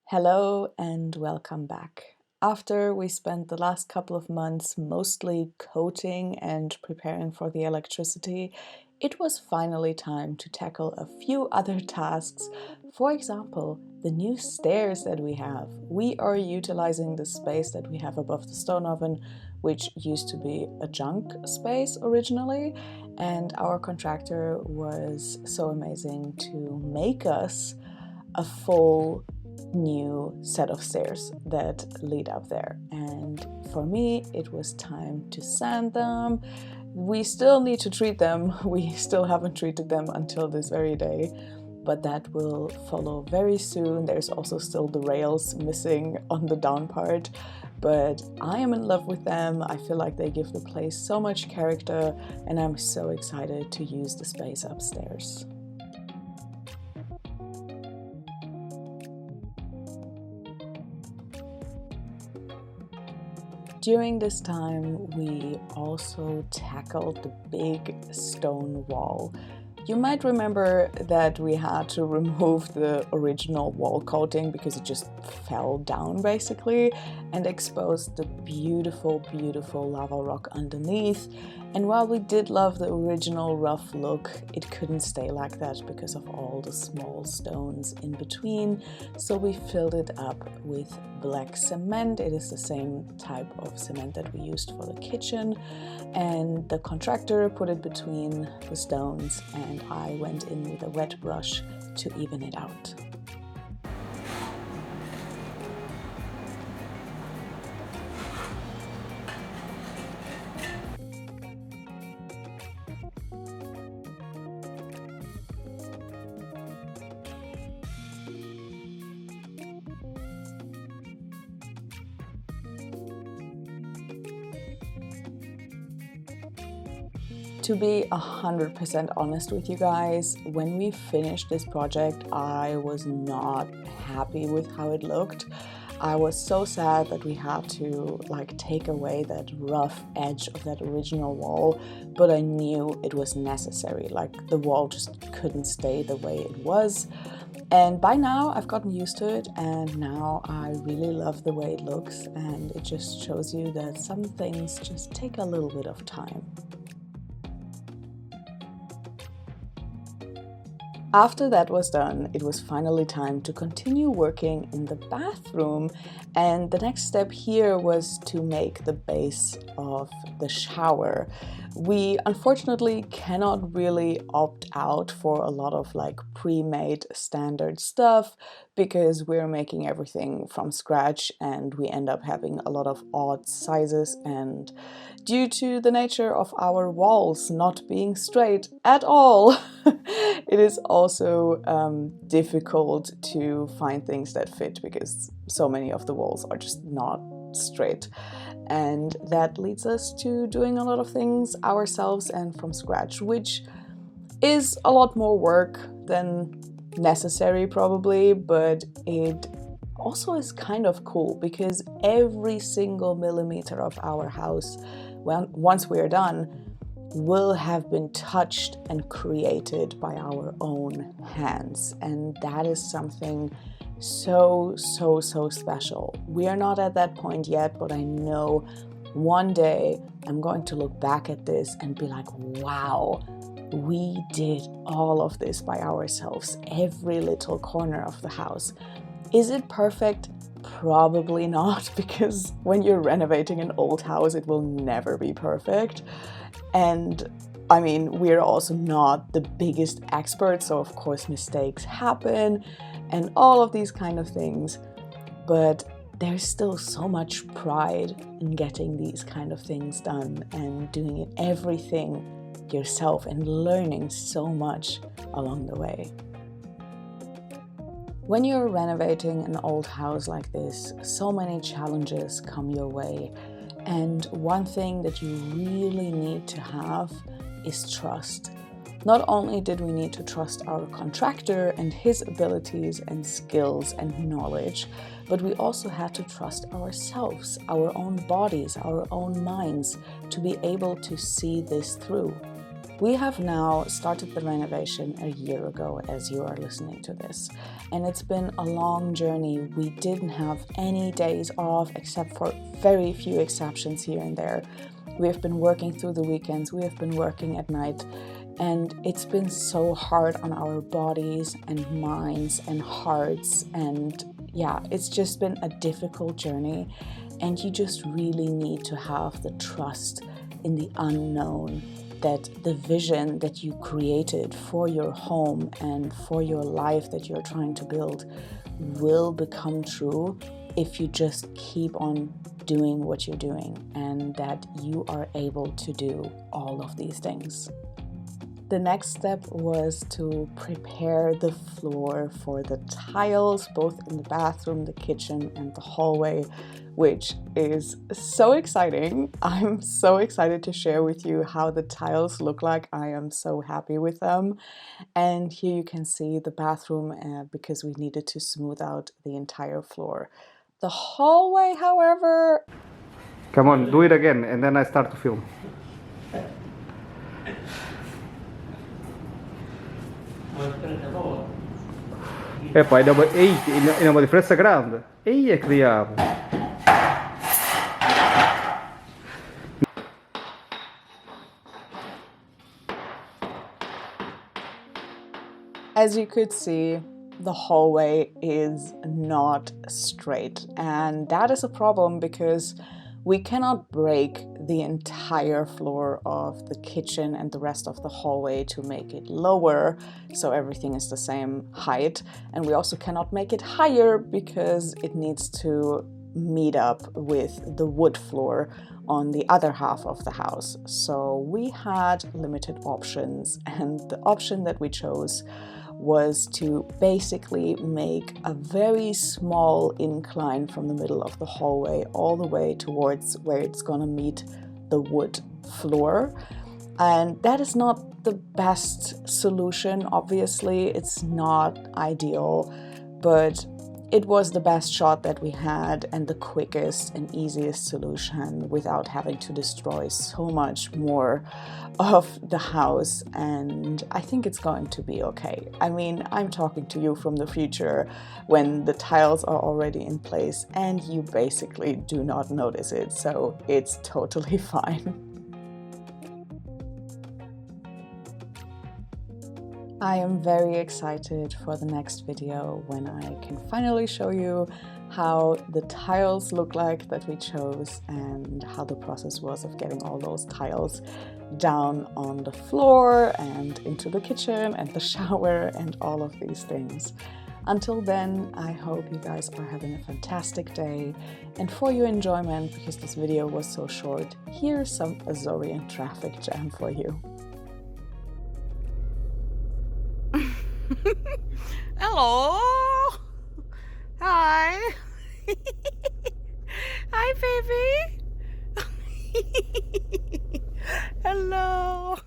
Hello and welcome back. After we spent the last couple of months mostly coating and preparing for the electricity, it was finally time to tackle a few other tasks. For example, the new stairs that we have. We are utilizing the space that we have above the stone oven, which used to be a junk space originally, and our contractor was so amazing to make us a full new set of stairs that lead up there. And for me, it was time to sand them. We still need to treat them. We still haven't treated them until this very day, but that will follow very soon. There's also still the rails missing on the down part, but I am in love with them. I feel like they give the place so much character, and I'm so excited to use the space upstairs. During this time, we also tackled the big stone wall. You might remember that we had to remove the original wall coating because it just fell down basically and exposed the beautiful, beautiful lava rock underneath. And while we did love the original rough look, it couldn't stay like that because of all the small stones in between. So we filled it up with black cement. It is the same type of cement that we used for the kitchen. And the contractor put it between the stones, and I went in with a wet brush to even it out. To be 100% honest with you guys, when we finished this project, I was not happy with how it looked. I was so sad that we had to take away that rough edge of that original wall, but I knew it was necessary. The wall just couldn't stay the way it was. And by now I've gotten used to it, and now I really love the way it looks, and it just shows you that some things just take a little bit of time. After that was done, it was finally time to continue working in the bathroom, and the next step here was to make the base of the shower. We unfortunately cannot really opt out for a lot of pre-made standard stuff because we're making everything from scratch and we end up having a lot of odd sizes, and due to the nature of our walls not being straight at all, it is also difficult to find things that fit because so many of the walls are just not straight. And that leads us to doing a lot of things ourselves and from scratch, which is a lot more work than necessary probably, but it also is kind of cool because every single millimeter of our house, once we're done, will have been touched and created by our own hands. And that is something so special. We are not at that point yet, but I know one day I'm going to look back at this and be like, wow, we did all of this by ourselves, every little corner of the house. Is it perfect? Probably not, because when you're renovating an old house, it will never be perfect. And I mean, we're also not the biggest experts, so of course mistakes happen and all of these kind of things, but there's still so much pride in getting these kind of things done and doing it everything yourself and learning so much along the way. When you're renovating an old house like this, so many challenges come your way. And one thing that you really need to have is trust. Not only did we need to trust our contractor and his abilities and skills and knowledge, but we also had to trust ourselves, our own bodies, our own minds, to be able to see this through. We have now started the renovation a year ago as you are listening to this, and it's been a long journey. We didn't have any days off except for very few exceptions here and there. We have been working through the weekends, we have been working at night, and it's been so hard on our bodies and minds and hearts, and yeah, it's just been a difficult journey, and you just really need to have the trust in the unknown, that the vision that you created for your home and for your life that you're trying to build will become true if you just keep on doing what you're doing, and that you are able to do all of these things. The next step was to prepare the floor for the tiles, both in the bathroom, the kitchen, and the hallway, which is so exciting. I'm so excited to share with you how the tiles look like. I am so happy with them. And here you can see the bathroom because we needed to smooth out the entire floor. The hallway, however... Come on, do it again, and then I start to film. Epá, ainda é uma diferença grande. Aí é que diabo. As you could see, the hallway is not straight, and that is a problem because we cannot break the entire floor of the kitchen and the rest of the hallway to make it lower so everything is the same height, and we also cannot make it higher because it needs to meet up with the wood floor on the other half of the house. So we had limited options, and the option that we chose was to basically make a very small incline from the middle of the hallway all the way towards where it's gonna meet the wood floor. And that is not the best solution, obviously. It's not ideal, but it was the best shot that we had and the quickest and easiest solution without having to destroy so much more of the house, and I think it's going to be okay. I mean, I'm talking to you from the future when the tiles are already in place and you basically do not notice it, so it's totally fine. I am very excited for the next video when I can finally show you how the tiles look like that we chose and how the process was of getting all those tiles down on the floor and into the kitchen and the shower and all of these things. Until then, I hope you guys are having a fantastic day, and for your enjoyment, because this video was so short, here's some Azorian traffic jam for you. Hello. Hi. Hi, baby. Hello.